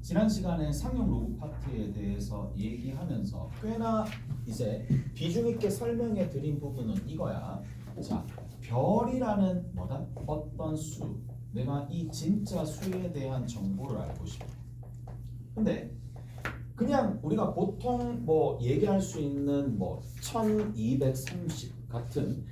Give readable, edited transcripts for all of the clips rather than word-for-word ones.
지난 시간에 상용 로그 파트에 대해서 얘기하면서 꽤나 이제 비중 있게 설명해 드린 부분은 이거야. 자, 별이라는 뭐다? 어떤 수. 내가 이 진짜 수에 대한 정보를 알고 싶어. 근데 그냥 우리가 보통 뭐 얘기할 수 있는 뭐 1230 같은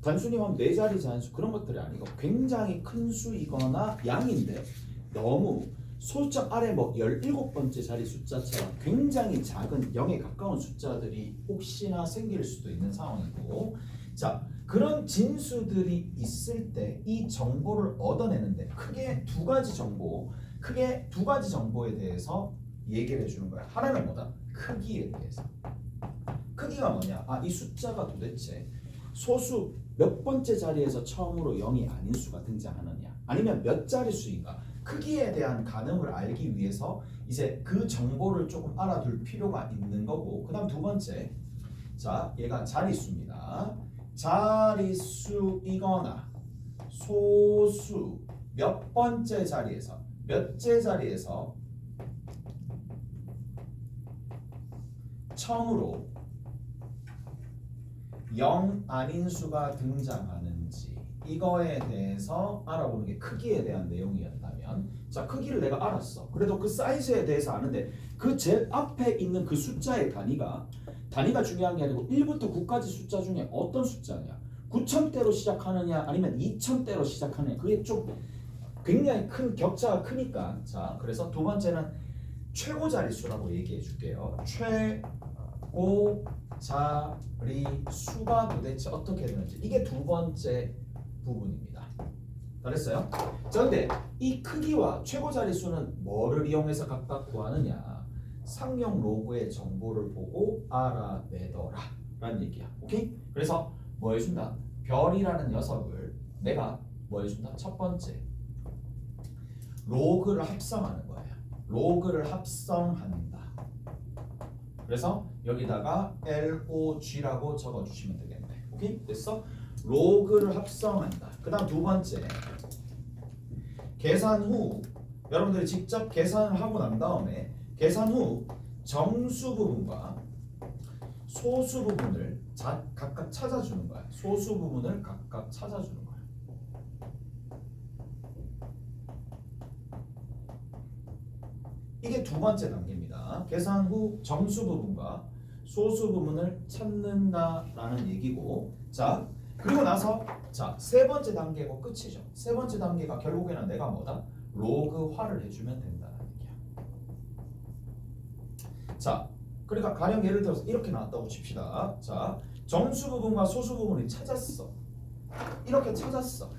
단순히 뭐 네 자리 잔수 그런 것들이 아니고 굉장히 큰 수이거나 양인데 너무 소수점 아래 뭐 17번째 자리 숫자처럼 굉장히 작은 0에 가까운 숫자들이 혹시나 생길 수도 있는 상황이고, 자, 그런 진수들이 있을 때 이 정보를 얻어내는데 크게 두 가지 정보에 대해서 얘기를 해주는 거야. 하나는 뭐다? 크기에 대해서. 크기가 뭐냐? 이 숫자가 도대체 소수 몇 번째 자리에서 처음으로 0이 아닌 수가 등장하느냐, 아니면 몇 자리 수인가, 크기에 대한 가늠을 알기 위해서 이제 그 정보를 조금 알아둘 필요가 있는 거고, 그 다음 두 번째, 자, 얘가 자릿수입니다. 자릿수이거나 소수 몇 번째 자리에서 몇째 자리에서 처음으로 0 아닌 수가 등장하는지 이거에 대해서 알아보는 게 크기에 대한 내용이었다면, 자, 크기를 내가 알았어. 그래도 그 사이즈에 대해서 아는데 그 제일 앞에 있는 그 숫자의 단위가 중요한 게 아니고 1부터 9까지 숫자 중에 어떤 숫자냐, 9,000대로 시작하느냐 아니면 2,000대로 시작하느냐, 그게 좀 굉장히 큰 격차가 크니까. 자, 그래서 두 번째는 최고 자릿수라고 얘기해 줄게요. 최고 자릿수가 도대체 어떻게 되는지, 이게 두 번째 부분입니다. 잘했어요? 자, 근데 이 크기와 최고 자릿수는 뭐를 이용해서 각각 구하느냐, 상용 로그의 정보를 보고 알아내더라 라는 얘기야. 오케이? 그래서 뭐 해준다? 별이라는 녀석을 내가 뭐 해준다? 첫 번째, 로그를 합성하는 거예요. 로그를 합성한다. 그래서 여기다가 LOG라고 적어주시면 되겠네. 오케이? 됐어? 로그를 합성한다. 그 다음 두 번째, 계산 후 여러분들이 직접 계산을 하고 난 다음에 계산 후 정수 부분과 소수 부분을 각각 찾아주는 거야. 소수 부분을 각각 찾아주는 거야. 이게 두 번째 단계입니다. 계산 후 정수 부분과 소수 부분을 찾는다라는 얘기고, 자, 그리고 나서 자, 세 번째 단계고 끝이죠. 세 번째 단계가 결국에는 내가 뭐다? 로그화를 해주면 된다는 얘기야. 자, 그러니까 가령 예를 들어서 이렇게 나왔다고 칩시다. 자, 정수 부분과 소수 부분을 찾았어. 이렇게 찾았어.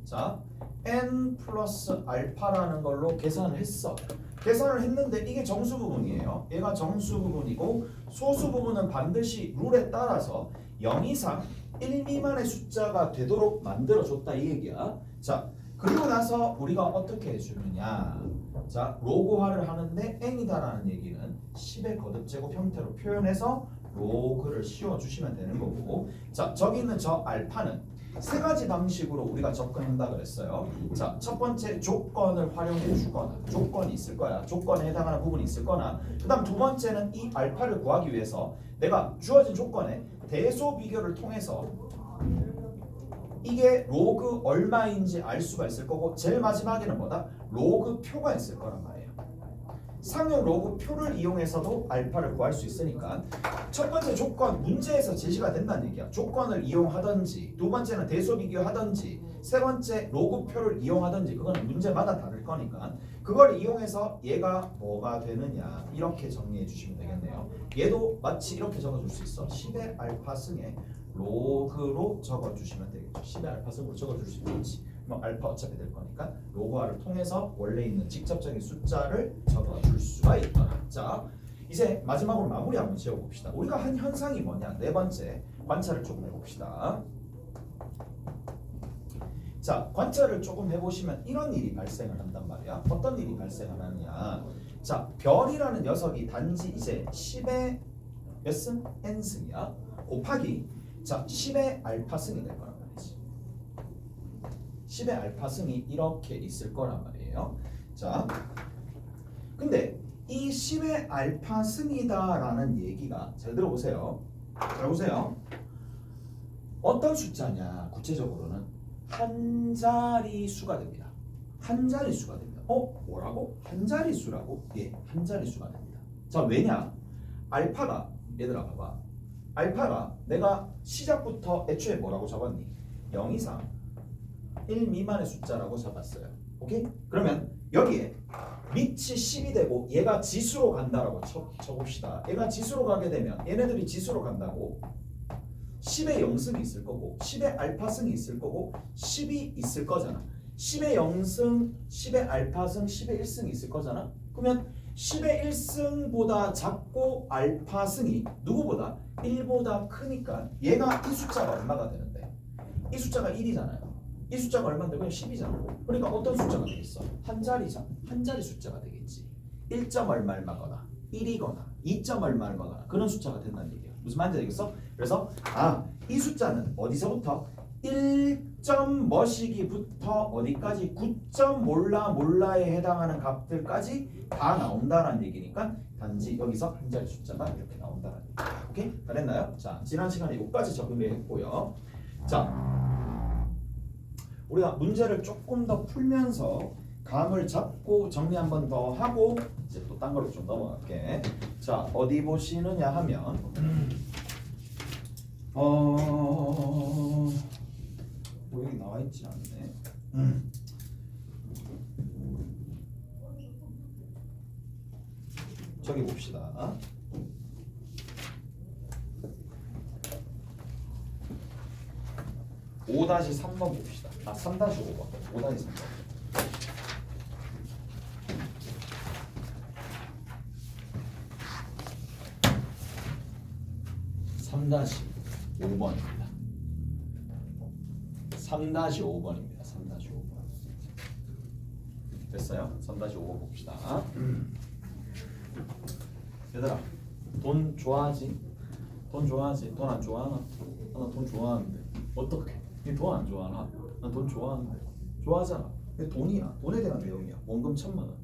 자, n 플러스 알파라는 걸로 계산을 했어. 계산을 했는데 이게 정수 부분이에요. 얘가 정수 부분이고, 소수 부분은 반드시 룰에 따라서 0 이상 1 미만의 숫자가 되도록 만들어줬다 이 얘기야. 자, 그리고 나서 우리가 어떻게 해주느냐, 자, 로그화를 하는데 n이다라는 얘기는 10의 거듭제곱 형태로 표현해서 로그를 씌워주시면 되는 거고, 자, 저기 있는 저 알파는 세 가지 방식으로 우리가 접근한다 그랬어요. 자, 첫 번째, 조건을 활용해 주거나, 조건이 있을 거야. 조건에 해당하는 부분이 있을 거나, 그 다음 두 번째는 이 알파를 구하기 위해서 내가 주어진 조건에 대소 비교를 통해서 이게 로그 얼마인지 알 수가 있을 거고, 제일 마지막에는 뭐다? 로그 표가 있을 거란 말이에요. 상용 로그 표를 이용해서도 알파를 구할 수 있으니까 첫 번째 조건 문제에서 제시가 된다는 얘기야. 조건을 이용하든지, 두 번째는 대소 비교하든지, 세 번째 로그 표를 이용하든지, 그거는 문제마다 다를 거니까 그걸 이용해서 얘가 뭐가 되느냐 이렇게 정리해 주시면 되겠네요. 얘도 마치 이렇게 적어줄 수 있어. 10의 알파 승에 로그로 적어주시면 되겠죠. 10의 알파 승으로 적어줄 수 있지. 뭐 알파 어차피 될 거니까 로그화를 통해서 원래 있는 직접적인 숫자를 적어줄 수가 있더라. 자, 이제 마지막으로 마무리 한번 지어봅시다. 우리가 한 현상이 뭐냐, 네 번째 관찰을 조금 해봅시다. 자, 관찰을 조금 해보시면 이런 일이 발생을 한단 말이야. 어떤 일이 발생을 하느냐, 자, 별이라는 녀석이 단지 이제 10의 몇 승? n승이야. 곱하기, 자, 10의 알파승이 될 거란 말이지. 10의 알파승이 이렇게 있을 거란 말이에요. 자, 근데 10의 알파 승이다라는 얘기가 잘 들어보세요. 잘 보세요. 어떤 숫자냐? 구체적으로는 한 자릿수가 됩니다. 한 자릿수가 됩니다. 뭐라고? 한 자릿수라고? 예, 한 자릿수가 됩니다. 자, 왜냐? 알파가 얘들아 봐봐. 알파가 내가 시작부터 애초에 뭐라고 잡았니? 0 이상 1 미만의 숫자라고 잡았어요. 오케이? 그러면 여기에 밑이 10이 되고 얘가 지수로 간다라고 쳐봅시다. 얘가 지수로 가게 되면 얘네들이 지수로 간다고 10의 0승이 있을 거고 10의 알파승이 있을 거고 10이 있을 거잖아. 10의 0승, 10의 알파승, 10의 1승이 있을 거잖아. 그러면 10의 1승보다 작고 알파승이 누구보다 1보다 크니까 얘가 이 숫자가 얼마가 되는데? 이 숫자가 1이잖아요. 이 숫자가 얼마인데? 그냥 10이잖아. 그러니까 어떤 숫자가 되겠어? 한 자리 숫자가 되겠지. 1점 얼마거나 1이거나 2점 얼마거나 그런 숫자가 된다는 얘기야. 무슨 말인지 알겠어? 그래서 이 숫자는 어디서부터 1점 뭐시기부터 어디까지 9점 몰라에 해당하는 값들까지 다 나온다는 얘기니까 단지 여기서 한 자리 숫자가 이렇게 나온다는 얘기야. 오케이? 잘했나요? 자, 지난 시간에 여기까지 적응을 했고요. 자, 우리가 문제를 조금 더 풀면서 감을 잡고 정리 한 번 더 하고 이제 또 딴 걸로 좀 넘어갈게. 자, 어디 보시느냐 하면 여기 나와 있지 않네. 저기 봅시다. 5-3번 봅시다. 3-5번. 5-3번. 3-5번입니다. 3-5번입니다. 3-5번. 됐어요? 3-5번 봅시다. 얘들아, 돈 좋아하지? 돈 좋아하지? 돈 안 좋아하나? 나 돈 좋아하는데. 어떻게? 니 돈 안 좋아하나? 난 돈 좋아하는데. 좋아하잖아. 근데 돈이야. 돈에 대한 내용이야. 원금 1,000만 원.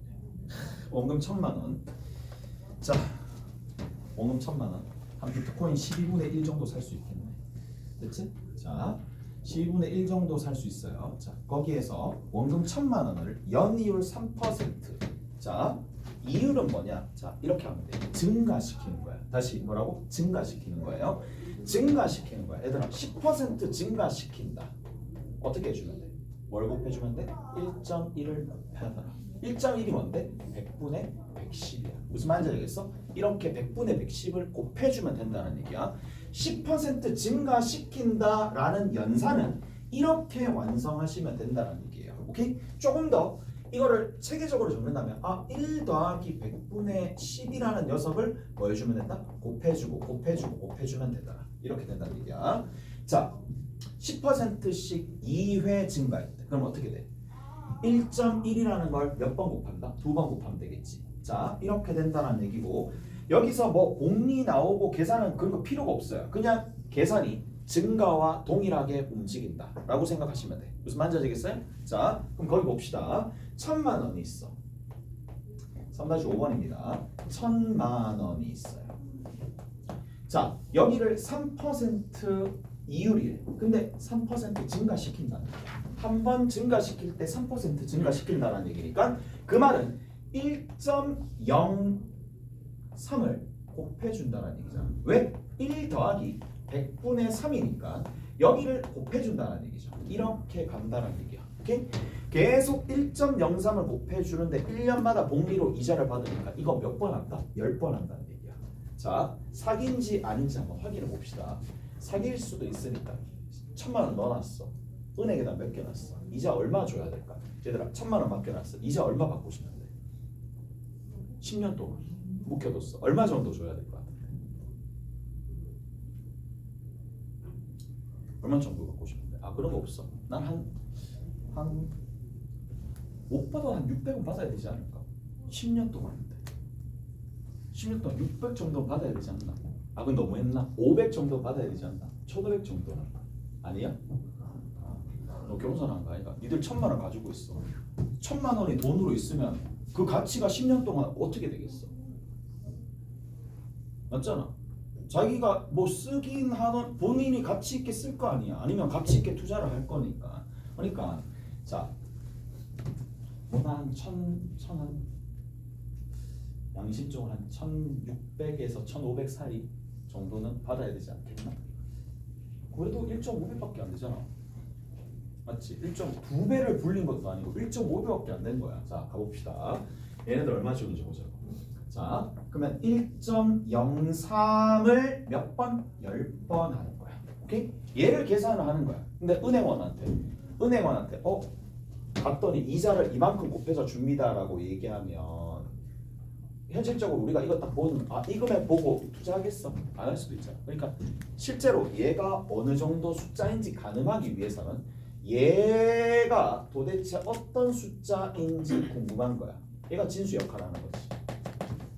원금 1,000만 원. 자, 원금 1,000만 원. 한 비트코인 12분의 1 정도 살 수 있겠네. 됐지? 자, 12분의 1 정도 살 수 있어요. 자, 거기에서 원금 1,000만 원을 연이율 3%. 자, 이율은 뭐냐? 자, 이렇게 하면 돼. 증가시키는 거야. 다시 뭐라고? 증가시키는 거예요. 증가시키는 거야. 얘들아, 10% 증가시킨다. 어떻게 해주면 돼? 뭘 곱해주면 돼? 1.1을 곱하더라. 1.1이 뭔데? 100분의 110이야. 무슨 말인지 알겠어? 이렇게 100분의 110을 곱해주면 된다는 얘기야. 10% 증가시킨다라는 연산은 이렇게 완성하시면 된다는 얘기예요. 오케이? 조금 더 이거를 체계적으로 적는다면 1 더하기 100분의 10이라는 녀석을 뭐 해주면 된다? 곱해주면 된다. 이렇게 된다는 얘기야. 자, 10%씩 2회 증가했대. 그럼 어떻게 돼? 1.1이라는 걸 몇 번 곱한다? 2번 곱하면 되겠지. 자, 이렇게 된다는 얘기고 여기서 뭐 공리 나오고 계산은 그런 거 필요가 없어요. 그냥 계산이 증가와 동일하게 움직인다 라고 생각하시면 돼. 무슨 말인지 아시겠어요? 자, 그럼 거기 봅시다. 1,000만 원이 있어. 3-5번입니다. 1,000만 원이 있어요. 자, 여기를 3% 이율이래. 근데 3% 증가시킨다는 거야. 한 번 증가시킬 때 3% 증가시킨다는 얘기니까 그 말은 1.03을 곱해준다는 얘기잖아. 왜? 1 더하기 100분의 3이니까 여기를 곱해준다는 얘기죠. 이렇게 간다는 얘기야. 오케이? 계속 1.03을 곱해주는데 1년마다 복리로 이자를 받으니까 이거 몇 번 한다? 10번 한다는 얘기야. 자, 사기인지 아닌지 한번 확인해 봅시다. 사기일 수도 있으니까 1,000만 원 넣어놨어. 은행에다 몇 개 놨어. 이자 얼마 줘야 될까? 얘들아, 1,000만 원 맡겨놨어. 이자 얼마 받고 싶은데? 10년 동안 묵혀뒀어. 얼마 정도 줘야 될 것 같은데? 얼마 정도 받고 싶은데? 그런 거 없어. 난 못 받아 한 600원 받아야 되지 않을까? 10년 동안인데. 10년 동안 600 정도 받아야 되지 않나? 그건 너무했나? 500 정도 받아야 되지 않나? 1,500 정도는 아니야? 너 결혼사는 한 거 아니야? 니들 1,000만 원 가지고 있어. 1,000만 원이 돈으로 있으면 그 가치가 10년 동안 어떻게 되겠어? 맞잖아. 자기가 뭐 쓰긴 하던 본인이 가치 있게 쓸 거 아니야. 아니면 가치 있게 투자를 할 거니까. 그러니까 자, 뭐나 한 양심적으로 한 1600에서 1500 사이 정도는 받아야 되지 않겠나? 그래도 1.5배밖에 안 되잖아. 맞지? 1.2배를 불린 것도 아니고 1.5배밖에 안 된 거야. 자, 가봅시다. 얘네들 얼마 주는지 보자고. 자, 그러면 1.03을 몇 번? 10번 하는 거야. 오케이? 얘를 계산을 하는 거야. 근데 은행원한테 갔더니 이자를 이만큼 곱해서 줍니다라고 얘기하면 현실적으로 우리가 이거 딱 보는 이 금액 보고 투자하겠어? 안 할 수도 있잖아. 그러니까 실제로 얘가 어느 정도 숫자인지 가늠하기 위해서는 얘가 도대체 어떤 숫자인지 궁금한 거야. 얘가 진수 역할을 하는 거지.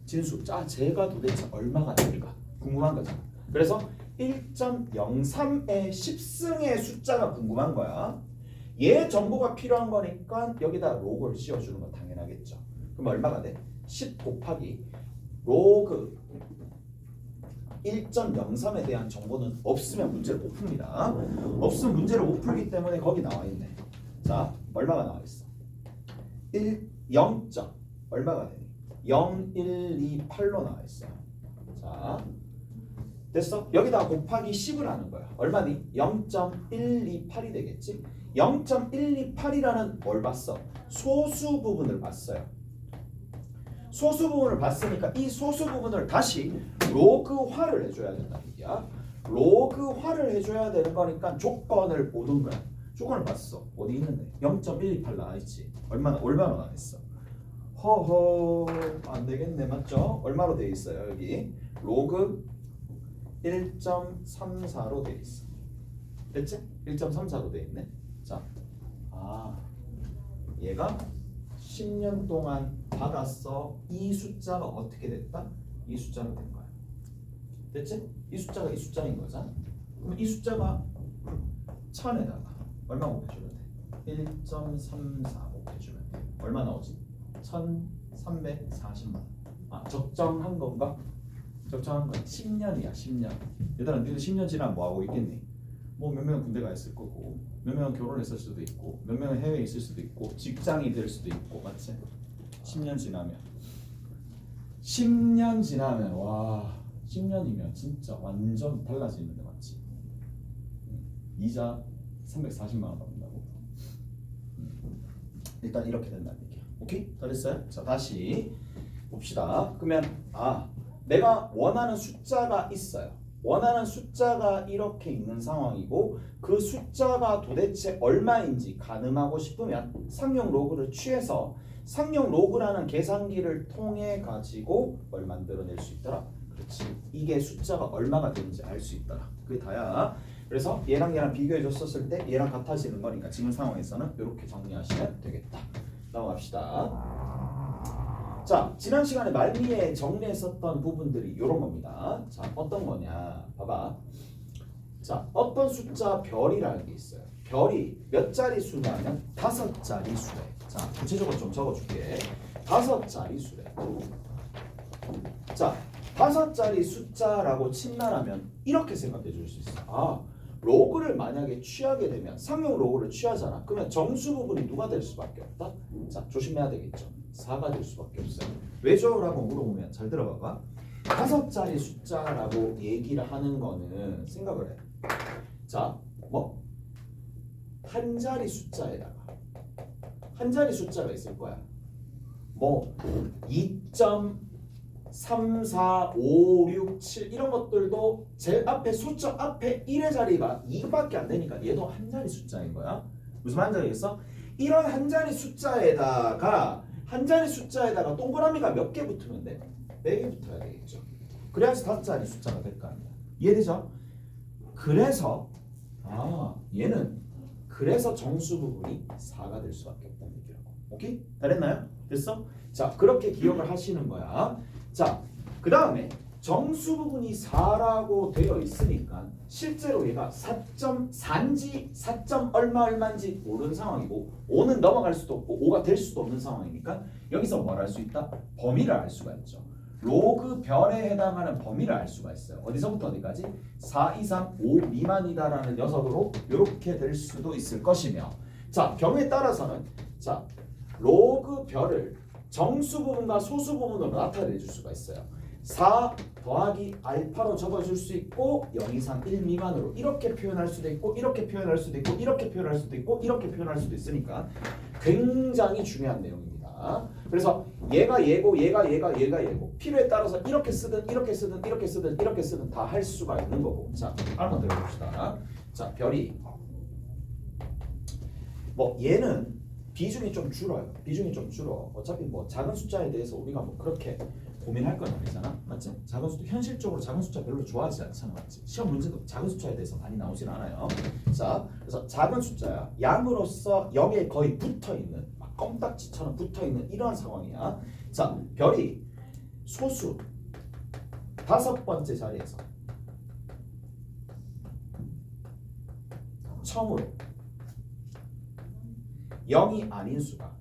진수. 쟤가 도대체 얼마가 될까? 궁금한 거잖아. 그래서 1.03의 10승의 숫자가 궁금한 거야. 얘 정보가 필요한 거니까 여기다 로그를 씌워주는 건 당연하겠죠. 그럼 얼마가 돼? 10 곱하기 로그 1.03에 대한 정보는 없으면 문제를 못 풉니다. 없으면 문제를 못 풀기 때문에 거기 나와 있네. 자, 얼마가 나와 있어? 0. 얼마가 되니? 0128로 나와 있어. 자, 됐어? 여기다 곱하기 10을 하는 거야. 얼마니? 0.128이 되겠지? 0.128이라는 뭘 봤어? 소수 부분을 봤어요. 소수 부분을 봤으니까 이 소수 부분을 다시 로그화를 해줘야 된다는 얘기야. 로그화를 해줘야 되는 거니까 조건을 보는 거야. 조건을 봤어. 어디 있는데? 0.128 나와있지. 얼마나 나와있어? 허허, 안 되겠네. 맞죠? 얼마로 돼 있어요? 여기 로그 1.34로 돼 있어. 됐지? 1.34로 돼 있네. 자, 얘가 10년 동안 받았어. 이 숫자가 어떻게 됐다? 이 숫자로 된 거야. 됐지? 이 숫자가 이 숫자인 거잖아. 그럼 이 숫자가 1000에다가 얼마 곱해주면 돼? 1.34 곱해주면 돼. 얼마 나오지? 1340만 원. 적정한 건가? 적정한 건 10년이야. 10년. 얘들아, 니들 10년 지나면 뭐 하고 있겠니? 뭐 몇 명은 군대 가 있을 거고, 몇 명은 결혼했을 수도 있고, 몇 명은 해외에 있을 수도 있고, 직장이 될 수도 있고, 맞지? 10년 지나면 와, 10년이면 진짜 완전 달라지는데, 맞지? 이자 340만 원 받는다고. 일단 이렇게 된다는 얘기야. 오케이? 다 됐어요? 자, 다시 봅시다. 그러면 내가 원하는 숫자가 있어요. 원하는 숫자가 이렇게 있는 상황이고 그 숫자가 도대체 얼마인지 가늠하고 싶으면 상용 로그를 취해서 상용 로그라는 계산기를 통해 가지고 뭘 만들어낼 수 있더라. 그렇지. 이게 숫자가 얼마가 되는지 알 수 있더라. 그게 다야. 그래서 얘랑 비교해 줬었을 때 얘랑 같아지는 거니까 지금 상황에서는 이렇게 정리하시면 되겠다. 넘어갑시다. 자, 지난 시간에 말미에 정리했었던 부분들이 이런 겁니다. 자, 어떤 거냐? 봐봐. 자, 어떤 숫자 별이라는 게 있어요. 별이 몇 자리 수냐면 5자리 수래. 자, 구체적으로 좀 적어줄게. 5자리 수래. 자, 5자리 숫자라고 친다라면 이렇게 생각해 줄 수 있어. 로그를 만약에 취하게 되면 상용 로그를 취하잖아. 그러면 정수 부분이 누가 될 수밖에 없다? 자, 조심해야 되겠죠. 4가 될 수밖에 없어요. 왜죠? 라고 물어보면 잘 들어봐봐. 5자리 숫자라고 얘기를 하는 거는 생각을 해. 자, 한 자리 숫자에다가 한 자리 숫자가 있을 거야. 2.3, 4, 5, 6, 7 이런 것들도 제일 앞에 숫자 앞에 1의 자리가 2밖에 안 되니까 얘도 한 자리 숫자인 거야. 무슨 말인지 알겠어? 이런 한 자리 숫자에다가 동그라미가 몇 개 붙으면 돼? 4개 붙어야 되겠죠. 그래야지 5자리 숫자가 될 거 아니야. 이해되죠? 그래서 얘는 그래서 정수 부분이 4가 될 수밖에 없다는 얘기라고. 오케이? 다 됐나요? 됐어? 자, 그렇게 기억을 하시는 거야. 자, 그 다음에 정수 부분이 4라고 되어 있으니까 실제로 얘가 4.4인지 4. 얼마인지 모르는 상황이고 5는 넘어갈 수도 없고 5가 될 수도 없는 상황이니까 여기서 뭘 할 수 있다? 범위를 알 수가 있죠. 로그 별에 해당하는 범위를 알 수가 있어요. 어디서부터 어디까지? 4 이상 5 미만이다라는 녀석으로 이렇게 될 수도 있을 것이며, 자 경우에 따라서는 자 로그 별을 정수 부분과 소수 부분으로 나타내 줄 수가 있어요. 4 더하기 알파로 적어줄 수 있고 0 이상 1 미만으로 이렇게 표현할 수도 있고 이렇게 표현할 수도 있고 이렇게 표현할 수도 있고 이렇게 표현할 수도 있으니까 굉장히 중요한 내용입니다. 그래서 얘가 얘고 얘가 얘고 필요에 따라서 이렇게 쓰든 이렇게 쓰든 이렇게 쓰든 이렇게 쓰든 다 할 수가 있는 거고. 자 한번 더 해봅시다. 자 별이 뭐 얘는 비중이 좀 줄어요. 비중이 좀 줄어. 어차피 뭐 작은 숫자에 대해서 우리가 뭐 그렇게 고민할 건 아니잖아, 맞지? 작은 숫자 현실적으로 작은 숫자 별로 좋아하지 않잖아, 맞지? 시험 문제도 작은 숫자에 대해서 많이 나오진 않아요. 자, 그래서 작은 숫자야. 양으로서 0에 거의 붙어 있는, 막 껌딱지처럼 붙어 있는 이러한 상황이야. 자, 별이 소수 5번째 자리에서 처음으로 0이 아닌 수가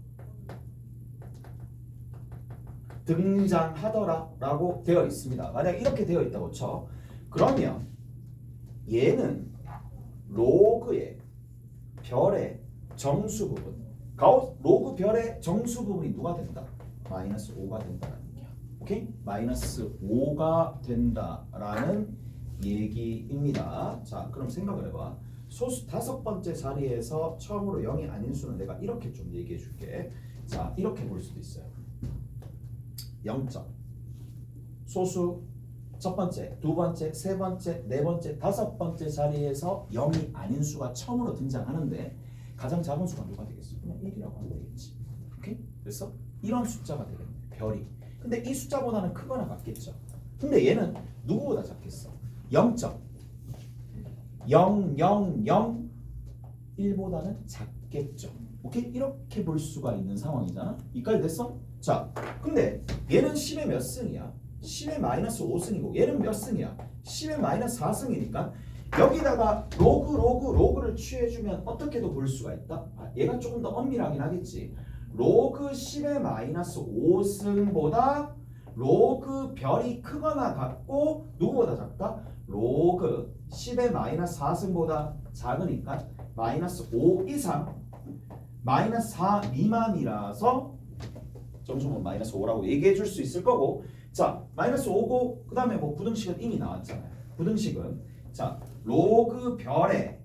등장하더라라고 되어 있습니다. 만약 이렇게 되어 있다고 쳐. 그러면 얘는 로그의 별의 정수 부분, 로그 별의 정수 부분이 누가 된다? 마이너스 5가 된다는 얘기야. 오케이? 마이너스 5가 된다라는 얘기입니다. 자, 그럼 생각을 해봐. 소수 5번째 자리에서 처음으로 0이 아닌 수는 내가 이렇게 좀 얘기해 줄게. 자, 이렇게 볼 수도 있어요. 0점 소수 첫 번째, 두 번째, 세 번째, 네 번째, 5번째 자리에서 0이 아닌 수가 처음으로 등장하는데 가장 작은 수가 누가 되겠어? 그냥 1이라고 하면 되겠지. 오케이? 그래서 이런 숫자가 되겠네. 별이. 근데 이 숫자보다는 크거나 같겠죠. 근데 얘는 누구보다 작겠어? 0점 0, 0, 0, 1보다는 작겠죠. 오케이? 이렇게 볼 수가 있는 상황이잖아. 이까지 됐어? 자, 근데 얘는 10의 몇 승이야? 10의 마이너스 5승이고 얘는 몇 승이야? 10의 마이너스 4승이니까 여기다가 로그를 취해주면 어떻게도 볼 수가 있다? 얘가 조금 더 엄밀하긴 하겠지. 로그 10의 마이너스 5승보다 로그 별이 크거나 같고 누구보다 작다? 로그 10의 마이너스 4승보다 작으니까 마이너스 5 이상 마이너스 4 미만이라서 점수는 마이너스 5라고 얘기해 줄 수 있을 거고. 자, 마이너스 5고 그 다음에 뭐 부등식은 이미 나왔잖아요. 부등식은 자 로그 별의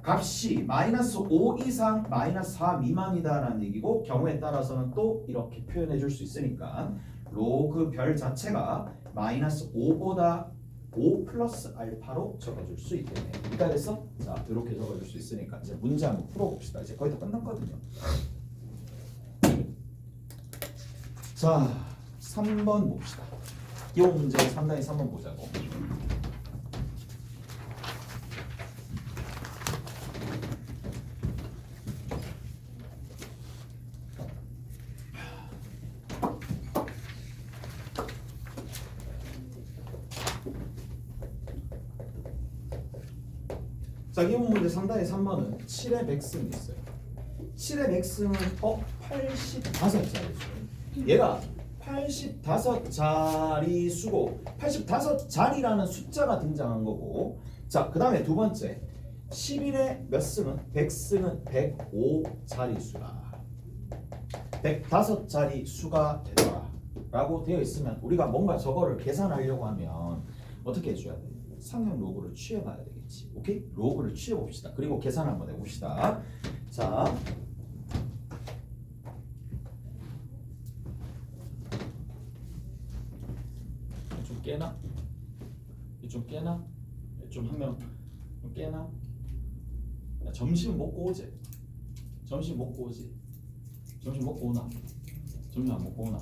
값이 마이너스 5 이상 마이너스 4 미만이다라는 얘기고 경우에 따라서는 또 이렇게 표현해 줄 수 있으니까 로그 별 자체가 마이너스 5보다 5 플러스 알파로 적어줄 수 있겠네. 이해가 됐어? 자, 이렇게 적어줄 수 있으니까 이제 문제 한번 풀어봅시다. 이제 거의 다 끝났거든요. 자, 3번 봅시다. 기본 문제 상당히 3번 보자고. 자, 기본 문제 상단의 3번은 7의 백승이 있어요. 7의 백승은 85자리. 얘가 85자리 수고 85자리라는 숫자가 등장한 거고. 자, 그 다음에 두 번째 11의 몇 승은? 백승은 105자리 수다. 105자리 수가 되더라 라고 되어 있으면 우리가 뭔가 저거를 계산하려고 하면 어떻게 해줘야 돼? 상형 로그를 취해봐야 되겠지. 오케이? 로그를 취해봅시다. 그리고 계산 한번 해봅시다. 자, 좀 깨나? 좀 깨나? 좀 한 명 깨나? 야, 점심 먹고 오지? 점심 먹고 오지? 점심 먹고 오나? 점심 안 먹고 오나?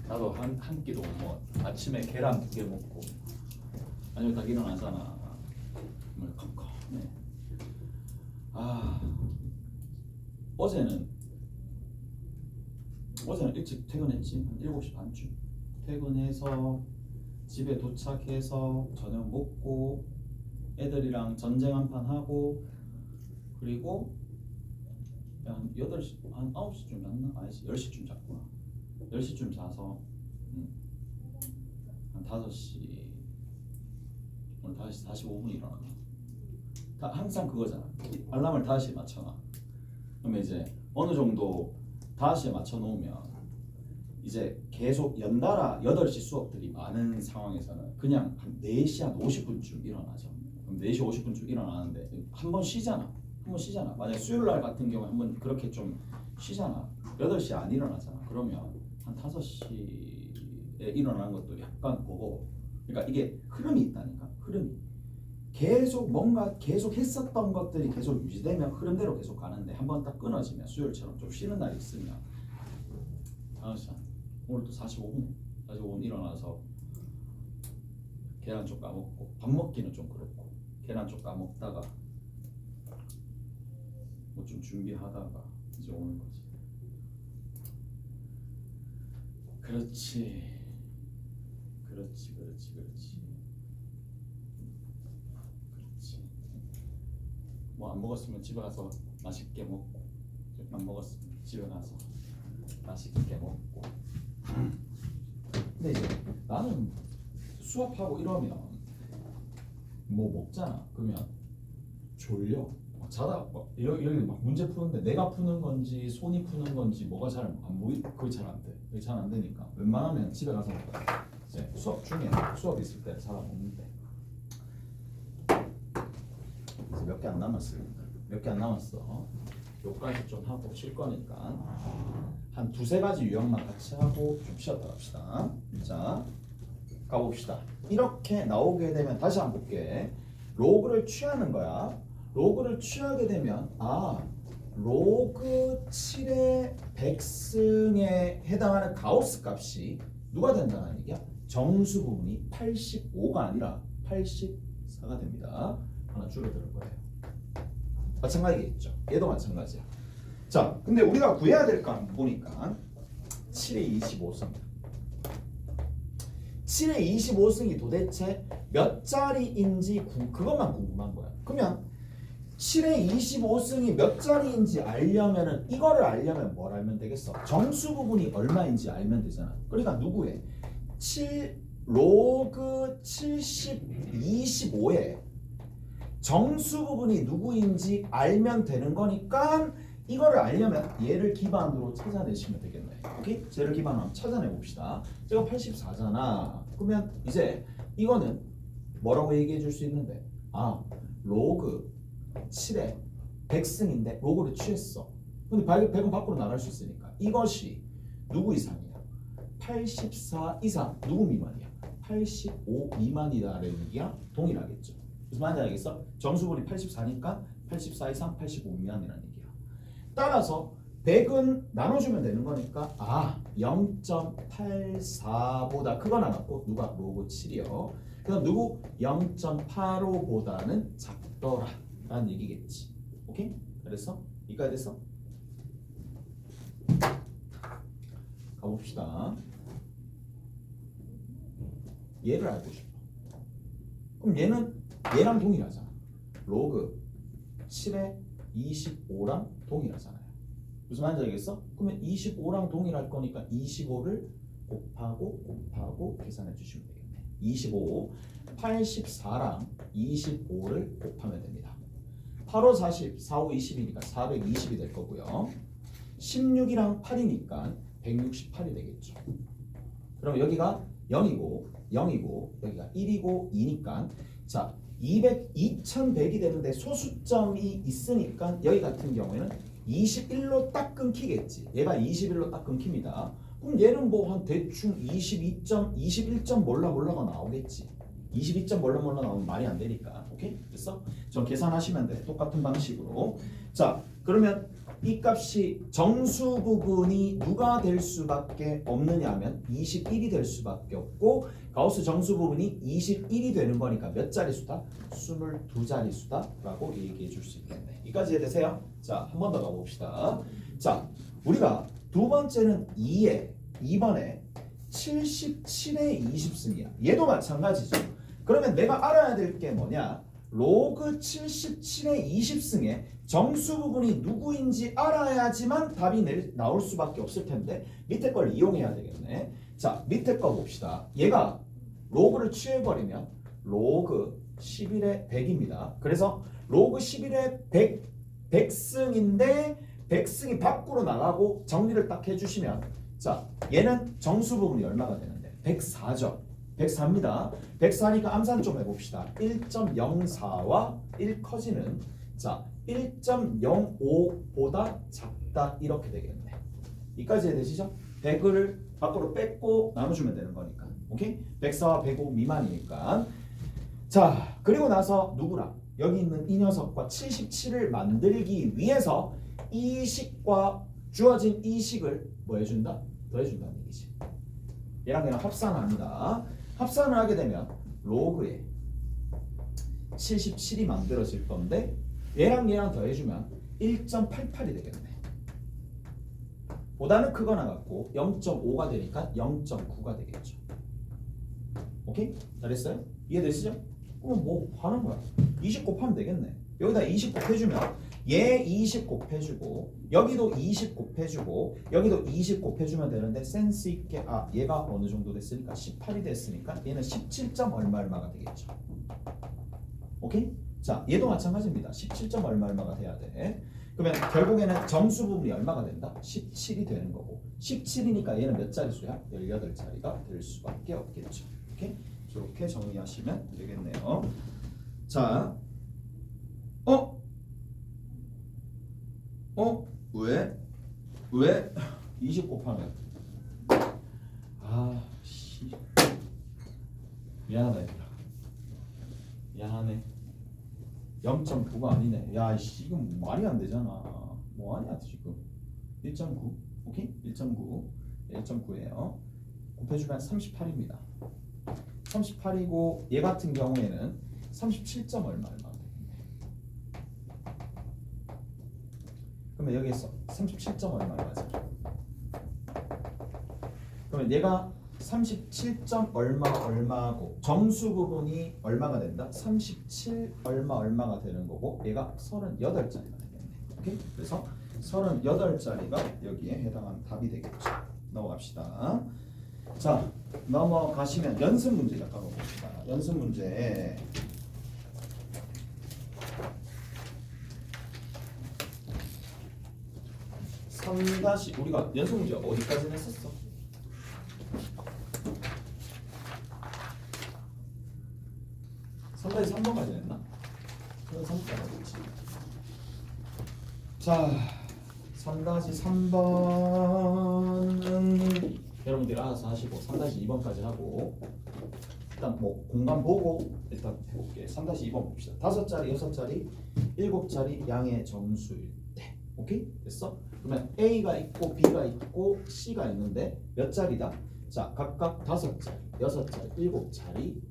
나도 한 끼도 못 먹어. 아침에 계란 2개 먹고 아니면 딱 일어나잖아. 정말 컴컴해. 어제는 일찍 퇴근했지. 한 7시 반쯤 퇴근해서 집에 도착해서 저녁 먹고 애들이랑 전쟁 한판 하고 그리고 한 8시, 한 9시쯤 잤나? 아니지 10시쯤 잤구나. 10시쯤 자서 5시 오늘 5시 45분 일어나나? 항상 그거잖아. 알람을 5시에 맞춰놔. 그러면 이제 어느 정도 5시에 맞춰 놓으면 이제 계속 연달아 8시 수업들이 많은 상황에서는 그냥 한 4시 한 50분쯤 일어나죠. 그럼 4시 50분쯤 일어나는데 한 번 쉬잖아. 한 번 쉬잖아. 만약 수요일 날 같은 경우에 한 번 그렇게 좀 쉬잖아. 8시 안 일어나잖아. 그러면 한 5시에 일어나는 것도 약간 보고, 그러니까 이게 흐름이 있다니까. 흐름이 계속 뭔가 계속 했었던 것들이 계속 유지되면 흐름대로 계속 가는데 한 번 딱 끊어지면 수요일처럼 좀 쉬는 날이 있으면 5시 오늘 또 45분 일어나서 계란 쪽 까먹고, 밥 먹기는 좀 그렇고 계란 쪽 까먹다가 뭐 좀 준비하다가 이제 오는 거지. 그렇지. 뭐 안 먹었으면 집에 가서 맛있게 먹고, 안 먹었으면 집에 가서 맛있게 먹고. 근데 이제 나는 수업하고 이러면 뭐 먹잖아. 그러면 졸려. 막 자다 여기 막 문제 푸는데 내가 푸는 건지 손이 푸는 건지 뭐가 잘 안 보이. 그게 잘 안 돼. 그게 잘 안 되니까 웬만하면 집에 가서 이제 수업 중에 수업 있을 때 잘 안 먹는데. 몇 개 안 남았어. 몇 개 안 남았어. 요까지 좀 하고 쉴 거니까 한 2-3가지 유형만 같이 하고 좀 쉬었다 갑시다. 자, 가봅시다. 이렇게 나오게 되면 다시 한번 볼게. 로그를 취하는 거야. 로그를 취하게 되면 로그 7의 100승에 해당하는 가우스 값이 누가 된다는 얘기야? 정수 부분이 85가 아니라 84가 됩니다. 하나 줄어들 거예요. 마찬가지겠죠. 얘도 마찬가지야. 자, 근데 우리가 구해야 될 거 보니까 7의 25승. 7의 25승이 도대체 몇 자리인지 그것만 궁금한 거야. 그러면 7의 25승이 몇 자리인지 알려면은 이거를 알려면 뭘 알면 되겠어? 정수 부분이 얼마인지 알면 되잖아. 그러니까 누구의 7 로그 70 25에 정수 부분이 누구인지 알면 되는 거니까 이거를 알려면 얘를 기반으로 찾아내시면 되겠네. 오케이? 얘를 기반으로 찾아내 봅시다. 제가 84잖아. 그러면 이제 이거는 뭐라고 얘기해 줄 수 있는데, 로그 7에 100승인데 로그를 취했어. 근데 100은 밖으로 나갈 수 있으니까 이것이 누구 이상이야? 84 이상. 누구 미만이야? 85 미만이다라는 얘기야. 동일하겠죠. 무슨 말인지 알겠어? 정수분이 84니까 84 이상 85 미만이라는 얘기야. 따라서 100은 나눠주면 되는 거니까 0.84보다 크거나 같고 누가? 로그 7이요. 그다음 누구? 0.85보다는 작더라 라는 얘기겠지. 오케이? 그래서 이까지 됐어? 가봅시다. 얘를 알고 싶어. 그럼 얘랑 동일하잖아. 로그 7에 25랑 동일하잖아요. 무슨 말인지 알겠어? 그러면 25랑 동일할 거니까 25를 곱하고 계산해 주시면 되겠네. 25, 84랑 25를 곱하면 됩니다. 8, 5, 40, 4, 5, 20이니까 420이 될 거고요. 16이랑 8이니까 168이 되겠죠. 그럼 여기가 0이고 여기가 1이고 2니까 자 2100이 되는데 소수점이 있으니까 여기 같은 경우에는 21로 딱 끊기겠지. 얘가 21로 딱 끊깁니다. 그럼 얘는 뭐 한 대충 21점 몰라가 나오겠지. 22점 몰라 나오면 말이 안 되니까. 오케이? 됐어? 전 계산하시면 돼. 똑같은 방식으로. 자, 그러면 이 값이 정수 부분이 누가 될 수밖에 없느냐 하면 21이 될 수밖에 없고 가우스 정수 부분이 21이 되는 거니까 몇 자릿수다? 22자릿수다 라고 얘기해 줄 수 있겠네. 이까지 이해되세요? 자, 한 번 더 가봅시다. 자, 우리가 두 번째는 2번에 77의 20승이야. 얘도 마찬가지죠. 그러면 내가 알아야 될 게 뭐냐? 로그 77의 20승에 정수 부분이 누구인지 알아야지만 답이 나올 수밖에 없을 텐데 밑에 걸 이용해야 되겠네. 자, 밑에 거 봅시다. 얘가 로그를 취해버리면 로그 11의 100입니다. 그래서 로그 11의 100승인데 100승이 밖으로 나가고 정리를 딱 해주시면 자 얘는 정수 부분이 얼마가 되는데 104죠. 104입니다. 104니까 암산 좀 해봅시다. 1.04와 1 커지는 자 1.05보다 작다 이렇게 되겠네. 이까지 되시죠? 100을 밖으로 뺏고 나눠주면 되는 거니까. 오케이? 104와 105 미만이니까. 자 그리고 나서 누구랑? 여기 있는 이 녀석과 77을 만들기 위해서 이 식과 주어진 이 식을 뭐 해준다? 더해준다는 얘기지. 얘랑 얘랑 합산합니다. 합산을 하게 되면 로그에 77이 만들어질 건데 얘랑 얘랑 더해주면 1.88이 되겠네. 보다는 크거나 같고 0.5가 되니까 0.9가 되겠죠. 오케이? 잘했어요? 이해되시죠? 그럼 뭐 하는 거야? 20 곱하면 되겠네. 여기다 20 곱해주면 얘 20 곱해주고 여기도 20 곱해주고 여기도 20 곱해주면 되는데 센스 있게 아 얘가 어느 정도 됐으니까 18이 됐으니까 얘는 17점 얼마 얼마가 되겠죠. 오케이? 자 얘도 마찬가지입니다. 17점 얼마 얼마가 돼야 돼. 그러면 결국에는 정수 부분이 얼마가 된다? 17이 되는 거고 17이니까 얘는 몇 자릿수야? 18자리가 될 수밖에 없겠죠. 오케이? 이렇게 정리하시면 되겠네요. 자, 왜 20 곱하면 씨 미안하다 얘들아 미안하네 0.9가 아니네. 야 씨 이건 말이 안 되잖아. 뭐 하냐 지금 1.9 오케이 1.9예요. 곱해주면 38입니다. 38이고 얘 같은 경우에는 37점 얼마 되겠네. 그러면 여기에서 37점 얼마죠? 그러면 얘가 37점 얼마고 정수 부분이 얼마가 된다? 37 얼마가 되는 거고 얘가 38자리가 되겠네. 오케이? 그래서 38자리가 여기에 해당하는 답이 되겠죠. 넘어갑시다. 자, 넘어가시면 연습 문제 잠깐 봅시다. 연습 문제 3 우리가 연습 문제 어디까지 했었어? 3-3번까지 했나? 3번까지 했지. 자, 3-3번은 여러분들이 알아서 하시고 3-2번까지 하고 일단 뭐 공간 보고 일단 해볼게. 3-2번 봅시다. 5자리, 6자리, 7자리 양의 정수일 때 오케이? 됐어? 그러면 A가 있고 B가 있고 C가 있는데 몇 자리다? 자 각각 5자리, 6자리, 7자리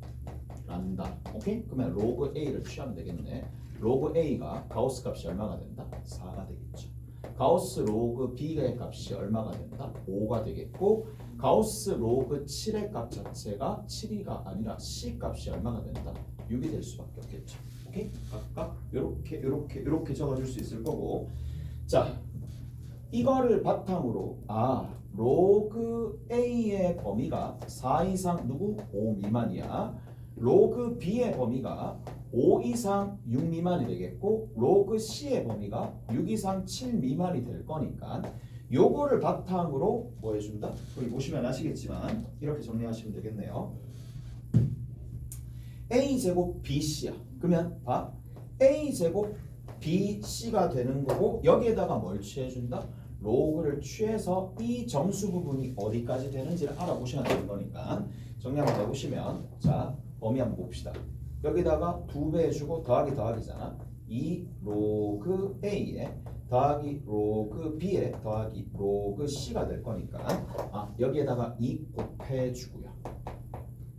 란다. 오케이? 그러면 로그 A를 취하면 되겠네. 로그 A가 가우스 값이 얼마가 된다? 4가 되겠죠. 가우스 로그 B의 값이 얼마가 된다? 5가 되겠고 가우스 로그 7의 값 자체가 7이가 아니라 C 값이 얼마가 된다? 6이 될 수밖에 없겠죠. 오케이? 각각 이렇게 적어줄 수 있을 거고 자 이거를 바탕으로 로그 A의 범위가 4 이상 누구? 5 미만이야. 로그 B의 범위가 5 이상 6 미만이 되겠고 로그 C의 범위가 6 이상 7 미만이 될 거니까 요거를 바탕으로 뭐 해준다? 여기 보시면 아시겠지만 이렇게 정리하시면 되겠네요. A제곱 BC야. 그러면 봐. A제곱 BC가 되는 거고 여기에다가 뭘 취해준다? 로그를 취해서 이 정수 부분이 어디까지 되는지를 알아보셔야 되는 거니까 정리 한번 해보시면 자 범위 한번 봅시다. 여기다가 2배 해주고 더하기잖아. 이 로그 A에 더하기 로그 B에 더하기 로그 C가 될 거니까 여기에다가 2 곱해주고요.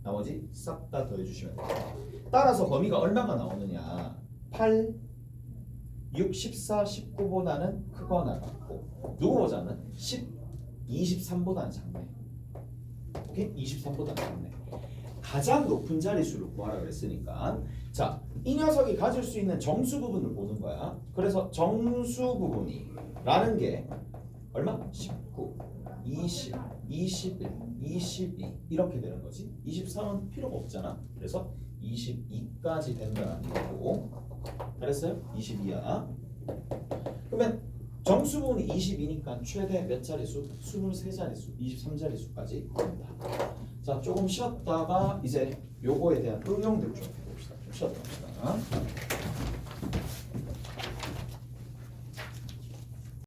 나머지 싹 다 더해주시면 돼요. 따라서 범위가 얼마가 나오느냐 8, 6, 14, 19보다는 크거나 같고 누구보다는 10, 23보다는 작네. 오케이? 23보다는 작네. 가장 높은 자릿수를 구하라 그랬으니까 자, 이 녀석이 가질 수 있는 정수 부분을 보는 거야. 그래서 정수 부분이 라는 게 얼마? 19, 20, 21, 22 이렇게 되는 거지. 23은 필요가 없잖아. 그래서 22까지 된다는 거고. 잘했어요? 22야. 그러면 정수 부분이 22니까 최대 몇 자릿수? 23자릿수, 23자릿수까지 된다. 자, 조금 쉬었다가 이제 요거에 대한 응용들 좀 해봅시다. 좀 쉬었다 합시다.